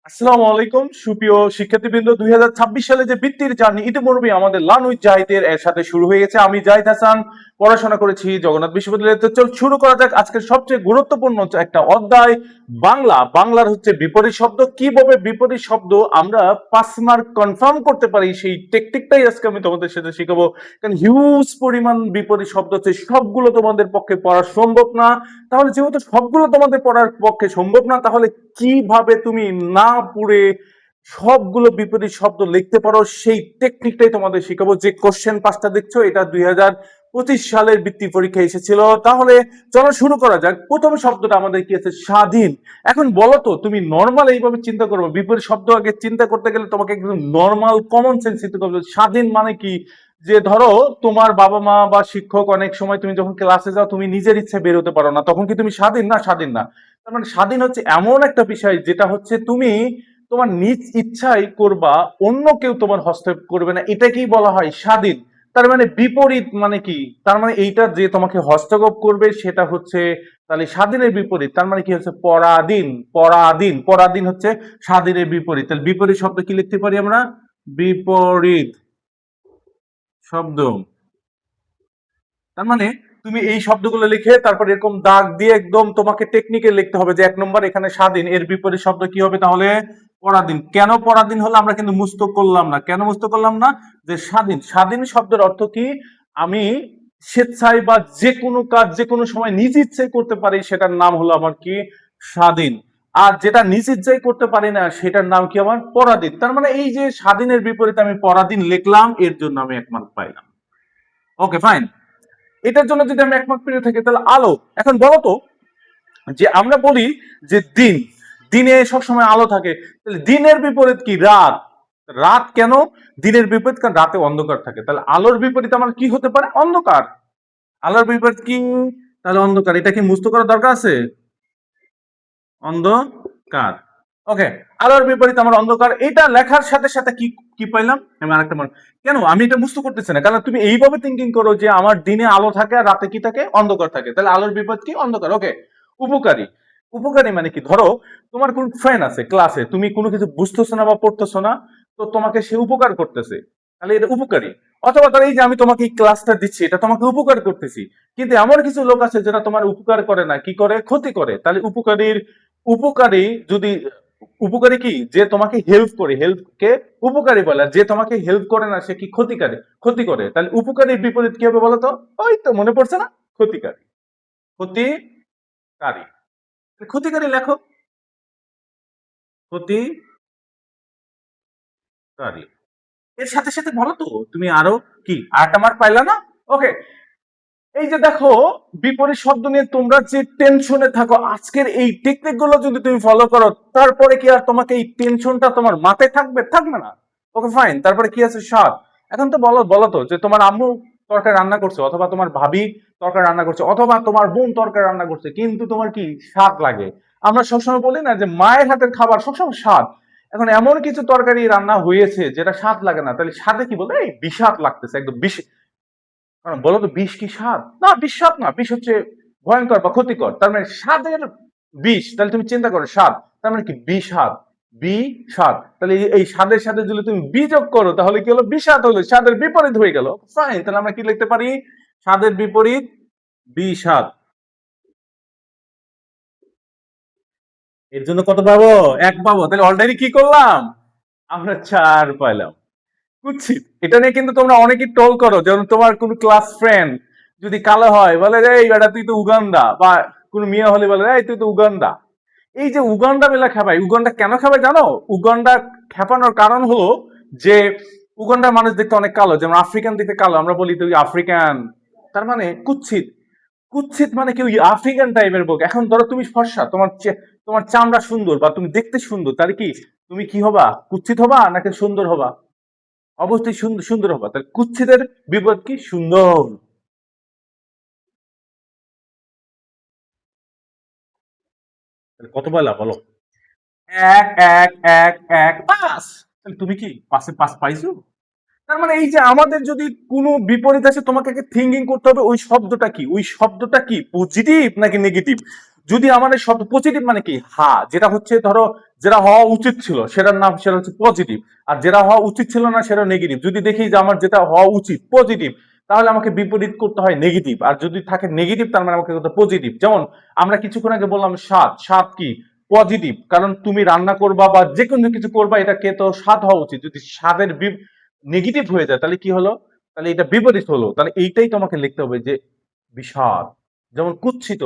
আসসালামু আলাইকুম সুপ্রিয় শিক্ষার্থীবৃন্দ। 2026 সালে যে বৃত্তির জার্নি ইতিপূর্বে আমাদের লানুই জাহিদের এর সাথে শুরু হয়ে গেছে। আমি জাহিদ হাসান পড়াশোনা করেছি জগন্নাথ বিশ্ববিদ্যালয়ে। তো চল শুরু করা যাক আজকের সবচেয়ে গুরুত্বপূর্ণ একটা অধ্যায়, বাংলা। বাংলার হচ্ছে বিপরীত শব্দ। কিভাবে বিপরীত শব্দ আমরা 5 মার্ক কনফার্ম করতে পারি সেই টেকনিকটাই আজকে আমি তোমাদের সাথে শিখাবো। কারণ হিউজ পরিমাণ বিপরীত শব্দ আছে, সবগুলো তোমাদের পক্ষে পড়া সম্ভব না। তাহলে যেহেতু সবগুলো তোমাদের পড়ার পক্ষে সম্ভব না, তাহলে কিভাবে তুমি না পড়ে সবগুলো বিপরীত শব্দ লিখতে পারো সেই টেকনিকটাই তোমাদের শিখাবো। যে কোশ্চেন 5টা দেখছো এটা 2025 সালের বৃত্তি পরীক্ষা এসেছিল। তাহলে চলো শুরু করা যাক। প্রথম শব্দটা আমাদের কি আছে? স্বাধীন। এখন বলো তো, তুমি নর্মাল এইভাবে চিন্তা করবো, বিপরীত শব্দ আগে চিন্তা করতে গেলে তোমাকে একদম নর্মাল কমন সেন্স চিন্তা করবে। স্বাধীন মানে কি? যে ধরো তোমার বাবা মা বা শিক্ষক অনেক সময় তুমি যখন ক্লাসে যাও তুমি নিজের ইচ্ছে বের হতে পারো না, তখন কি তুমি স্বাধীন? না, স্বাধীন না। তার মানে স্বাধীন হচ্ছে এমন একটা বিষয় যেটা হচ্ছে তুমি তোমার নিজ ইচ্ছাই করবা, অন্য কেউ তোমার হস্তক্ষেপ করবে না, এটাকেই বলা হয় স্বাধীন। তার মানে বিপরীত মানে কি? তার মানে এইটা যে তোমাকে হস্তক্ষেপ করবে সেটা হচ্ছে তাহলে স্বাধীনের বিপরীত। তার মানে কি হচ্ছে? পরাধীন। পরাধীন, পরাধীন হচ্ছে স্বাধীনের বিপরীত। তাহলে বিপরীত শব্দ কি লিখতে পারি আমরা? বিপরীত শব্দ। তার মানে তুমি এই শব্দগুলো লিখে তারপর এরকম দাগ দিয়ে একদম তোমাকে টেকনিকে লিখতে হবে যে 1 নম্বর এখানে স্বাধীন, এর বিপরীত শব্দ কি হবে তাহলে? পরাধীন। কেন পরাধীন হলো আমরা কিন্তু মুস্ত করলাম না। কেন মুস্ত করলাম না? যে স্বাধীন, স্বাধীন শব্দের অর্থ কি? আমি স্বেচ্ছায় বা যে কোনো কাজ যে কোনো সময় নিজ ইচ্ছে করতে পারি, সেটার নাম হলো আমার কি? স্বাধীন। আর যেটা নিজ ইচ্ছাই করতে পারি না সেটার নাম কি আমার? পরাধীন। তার মানে এই যে স্বাধীনের বিপরীতে আমি পরাধীন লিখলাম, এর জন্য আমি 1 মার্ক পাইলাম। Okay fine. এটার জন্য যদি আমি 1 মার্ক পেয়ে থাকি তাহলে আলো। এখন বলো তো, যে আমরা বলি যে দিন, দিনে সবসময় আলো থাকে, তাহলে দিনের বিপরীত কি? রাত। রাত কেন দিনের বিপরীত? কারণ রাতে অন্ধকার থাকে। তাহলে আলোর বিপরীত আমার কি হতে পারে? অন্ধকার। আলোর বিপরীত কি? তাহলে অন্ধকার। এটা কি মুস্ত করার দরকার আছে? অন্ধকার। ওকে, আলোর বিপরীত আমার অন্ধকার। এটা লেখার সাথে সাথে কি কি পাইলাম আমি? আরেকটা মান। কেন আমি এটা বুঝতে করতেছি না? কারণ তুমি এইভাবে থিঙ্কিং করো যে আমার দিনে আলো থাকে আর রাতে কি থাকে? অন্ধকার থাকে। তাহলে আলোর বিপরীত কি? অন্ধকার। ওকে। উপকারী। উপকারী মানে কি? ধরো তোমার কোন ফ্রেন্ড আছে ক্লাসে, তুমি কোনো কিছু বুঝতেছো না বা পড়তেছো না, তো তোমাকে সে উপকার করতেছে, তাহলে এটা উপকারী। অথবা ধরো এই যে আমি তোমাকে এই ক্লাসটা দিচ্ছি, এটা তোমাকে উপকার করতেছি। কিন্তু এমন কিছু লোক আছে যারা তোমার উপকার করে না, কি করে? ক্ষতি করে। তাহলে উপকারীর উপকারী যদি উপকারী কি? যে তোমাকে হেল্প করে, হেল্প কে উপকারী বলে। আর যে তোমাকে হেল্প করে না সে কি? ক্ষতিকারী, ক্ষতি করে। তাহলে উপকারীর বিপরীত কি হবে বলো তো? ওই তো মনে পড়ছে না? ক্ষতিকারী। ক্ষতিকারী। ক্ষতিকারী লেখো। ক্ষতিকারী। এর সাথে সাথে বলো তো তুমি আরো কি? আরেকটা মার্ক পাইলা না? ওকে। এই যে দেখো, বিপরীত শব্দ নিয়ে তোমরা যে টেনশনে থাকো, আজকের এই টেকনিক গুলো যদি তুমি ফলো করো, তারপরে কি আর তোমাকে এই টেনশনটা তোমার মাথায় থাকবে? থাকবে না। Okay fine. তারপরে কি আছে? স্বাদ। এখন তো বলো বলো তো, যে তোমার আম্মু তরকারি রান্না করছে, অথবা তোমার ভাবি তরকারি রান্না করছে, অথবা তোমার বোন তরকারি রান্না করছে, কিন্তু তোমার কি স্বাদ লাগে? আমরা সবসময় বলি না যে মায়ের হাতের খাবার সবসময় স্বাদ। এখন এমন কিছু তরকারি রান্না হয়েছে যেটা স্বাদ লাগে না, তাহলে স্বাদে কি বলে? এই বিষাদ লাগতেছে, একদম বিষ। বলো তো, বিষ কি স্বাদ? না, বিষ স্বাদ না। বিষ হচ্ছে ভয়ঙ্কর বা ক্ষতিকর। তার মানে স্বাদের বিষ। তাহলে তুমি চিন্তা করো, স্বাদ তার মানে কি? বিষাদ। বিষাদ। তাহলে এই স্বাদের সাথে যদি তুমি বিযোগ করো তাহলে কি হলো? বিষাদ হলো। স্বাদের বিপরীত হয়ে গেল। ফাইন। তাহলে আমরা কি লিখতে পারি? স্বাদের বিপরীত বিষাদ। এর জন্য কত পাবো? 1 পাবো। তাহলে অলরেডি কি করলাম? আমরা 4 পাইলাম। কুৎসিত। এটা নিয়ে কিন্তু তোমরা অনেকেই ট্রোল করো। যেমন তোমার কোন ক্লাস ফ্রেন্ড যদি কালো হয়, বলে এই বেটা তুই তো উগান্ডা, বা কোন মেয়ে হলে বলে এই তুই তো উগান্ডা। এই যে উগান্ডা মেলা খেপায়, উগান্ডা কেন খেপায় জানো? উগান্ডা খেপানোর কারণ হলো যে উগান্ডার মানুষ দেখতে অনেক কালো, যেমন আফ্রিকান দেখতে কালো, আমরা বলি তুই আফ্রিকান। তার মানে কুৎসিত। কুৎসিত মানে কি? ওই আফ্রিকান টাইপের বক। এখন ধরো তুমি ফর্সা, তোমার চামড়া সুন্দর বা তুমি দেখতে সুন্দর, তাহলে কি তুমি কি হবা? কুৎসিত হবা নাকি সুন্দর হবা? অবশ্যই সুন্দর, সুন্দর হবা। তাহলে কুৎসিতের বিপদ কি? সুন্দর। তাহলে কত পাইলা বলো? এক, এক, এক, এক, পাঁচ। তাহলে তুমি কি পাঁচে 5 পাইছো? তার মানে এই যে আমাদের যদি কোনো বিপরীত আসে, তোমাকে থিঙ্কিং করতে হবে ওই শব্দটা কি? ওই শব্দটা কি পজিটিভ নাকি নেগেটিভ? যদি আমাদের শব্দ পজিটিভ মানে কি? হা, যেটা হচ্ছে ধরো যেটা হওয়া উচিত ছিল সেটার নাম সেটা হচ্ছে পজিটিভ, আর যেটা হওয়া উচিত ছিল না সেটা নেগেটিভ। যদি দেখি যে আমার যেটা হওয়া উচিত পজিটিভ, তাহলে আমাকে বিপরীত করতে হয় নেগেটিভ। আর যদি থাকে নেগেটিভ, তার মানে আমাকে করতে পজিটিভ। যেমন আমরা কিছুক্ষণ আগে বললাম স্বাদ, স্বাদ কি পজিটিভ, কারণ তুমি রান্না করবা বা যে কোনো কিছু করবা, এটা কে তো স্বাদ হওয়া উচিত। যদি স্বাদের নেগেটিভ হয়ে যায় তাহলে কি হলো, তাহলে এটা বিপরীত হলো। তাহলে এইটাই তোমাকে লিখতে হবে যে বিষাদ। যেমন কুৎসিত,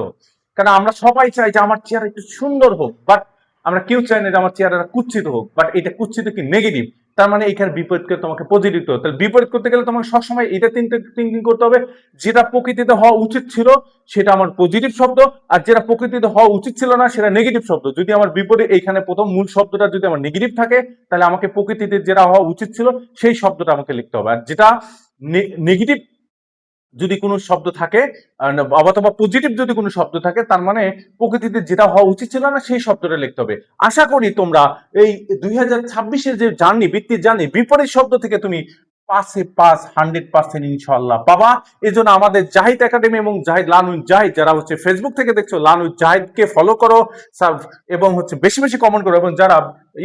কারণ আমরা সবাই চাই যে আমার চেহারা একটু সুন্দর হোক, বাট আমরা কেউ চাই না যে আমার চেহারাটা কুৎসিত হোক। বাট এটা কুৎসিত কি নেগেটিভ, তার মানে এখানে বিপরীত করে তোমাকে পজিটিভ করতে হবে। তাহলে বিপরীত করতে গেলে তোমাকে সবসময় এটা থিঙ্কিং করতে হবে, যেটা প্রকৃতিতে হওয়া উচিত ছিল সেটা আমার পজিটিভ শব্দ, আর যেটা প্রকৃতিতে হওয়া উচিত ছিল না সেটা নেগেটিভ শব্দ। যদি আমার বিপরীত এইখানে প্রথম মূল শব্দটা যদি আমার নেগেটিভ থাকে, তাহলে আমাকে প্রকৃতিতে যেটা হওয়া উচিত ছিল সেই শব্দটা আমাকে লিখতে হবে। আর যেটা নেগেটিভ যদি কোনো শব্দ থাকে, অথবা পজিটিভ যদি কোনো শব্দ থাকে, তার মানে প্রকৃতিতে যেটা হওয়া উচিত ছিল না সেই শব্দটা লিখতে হবে। আশা করি তোমরা এই 2026-এর যে জার্নি, বৃত্তির জার্নি, বিপরীত শব্দ থেকে তুমি 5-এ 5 100% ইনশাল্লাহ পাবা। এই জন্য আমাদের জাহিদ একাডেমি এবং জাহিদ লার্ন উইথ জাহিদ, যারা হচ্ছে ফেসবুক থেকে দেখছো, লার্ন উইথ জাহিদকে ফলো করো এবং হচ্ছে বেশি বেশি কমেন্ট করো, এবং যারা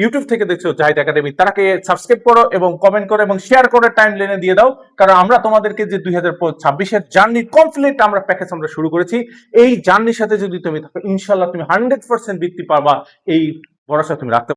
ইউটিউব থেকে দেখছো জাহিদ একাডেমি, তারাকে সাবস্ক্রাইব করো এবং কমেন্ট করো এবং শেয়ার করে টাইম লাইনে দিয়ে দাও। কারণ আমরা তোমাদেরকে যে 2026-এর জার্নি কমপ্লিট আমরা প্যাকেজ আমরা শুরু করেছি, এই জার্নির সাথে যদি তুমি থাকো ইনশাল্লাহ তুমি 100% বৃত্তি পাবা, এই ভরসা তুমি রাখতে